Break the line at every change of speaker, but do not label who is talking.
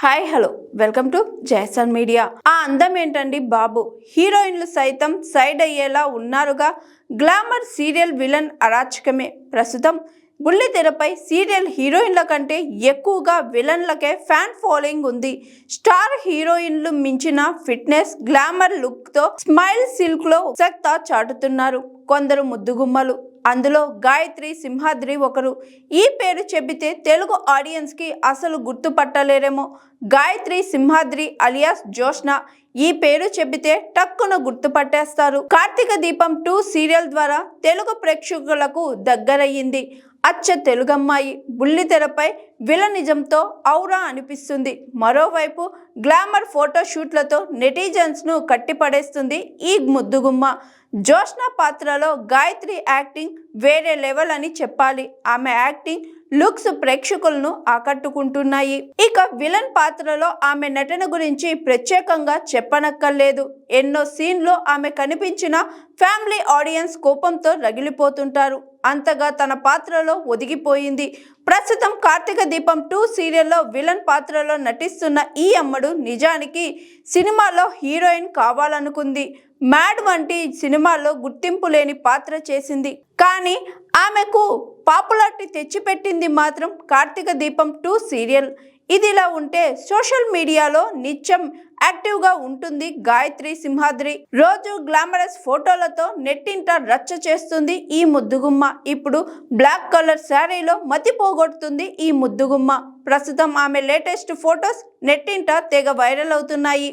Hi hello welcome to Jaison media. ఆ అందం ఏంటండి బాబు, హీరోయిన్లు సైతం సైడ్ అయ్యేలా ఉన్నారుగా. గ్లామర్ సీరియల్ విలన్ అరాచకమే. ప్రస్తుతం బుల్లితెరపై సీరియల్ హీరోయిన్ల కంటే ఎక్కువగా విలన్లకే ఫ్యాన్ ఫాలోయింగ్ ఉంది. స్టార్ హీరోయిన్లు మించిన ఫిట్నెస్, గ్లామర్ లుక్తో స్మైల్ సిల్క్లో సత్తా చాటుతున్నారు కొందరు ముద్దుగుమ్మలు. అందులో గాయత్రి సింహాద్రి ఒకరు. ఈ పేరు చెబితే తెలుగు ఆడియన్స్కి అసలు గుర్తుపట్టలేరేమో. గాయత్రి సింహాద్రి అలియాస్ జోష్న. ఈ పేరు చెబితే టక్కున గుర్తుపట్టేస్తారు. కార్తీక దీపం 2 సీరియల్ ద్వారా తెలుగు ప్రేక్షకులకు దగ్గరయ్యింది. అచ్చ తెలుగమ్మాయి బుల్లితెరపై విలనిజంతో ఔరా అనిపిస్తుంది. మరోవైపు గ్లామర్ ఫోటోషూట్లతో నెటిజన్స్ను కట్టిపడేస్తుంది ఈ ముద్దుగుమ్మ. జోష్న పాత్రలో గాయత్రి యాక్టింగ్ వేరే లెవెల్ అని చెప్పాలి. ఆమె యాక్టింగ్, లుక్స్ ప్రేక్షకులను ఆకట్టుకుంటున్నాయి. ఇక విలన్ పాత్రలో ఆమె నటన గురించి ప్రత్యేకంగా చెప్పనక్కర్లేదు. ఎన్నో సీన్లో ఆమె కనిపించిన ఫ్యామిలీ ఆడియన్స్ కోపంతో రగిలిపోతుంటారు. అంతగా తన పాత్రలో ఒదిగిపోయింది. ప్రస్తుతం కార్తీక దీపం 2 సీరియల్లో విలన్ పాత్రలో నటిస్తున్న ఈ అమ్మడు నిజానికి సినిమాలో హీరోయిన్ కావాలనుకుంది. మ్యాడ్ వంటి సినిమాల్లో గుర్తింపు లేని పాత్ర చేసింది. కానీ ఆమెకు పాపులారిటీ తెచ్చిపెట్టింది మాత్రం కార్తీక దీపం 2 సీరియల్. ఇదిలా ఉంటే సోషల్ మీడియాలో నిత్యం యాక్టివ్గా ఉంటుంది గాయత్రి సింహాద్రి. రోజు గ్లామరస్ ఫోటోలతో నెట్టింట రచ్చ చేస్తుంది ఈ ముద్దుగుమ్మ. ఇప్పుడు బ్లాక్ కలర్ శారీలో మతి పోగొడుతుంది ఈ ముద్దుగుమ్మ. ప్రస్తుతం ఆమె లేటెస్ట్ ఫొటోస్ నెట్టింట తెగ వైరల్ అవుతున్నాయి.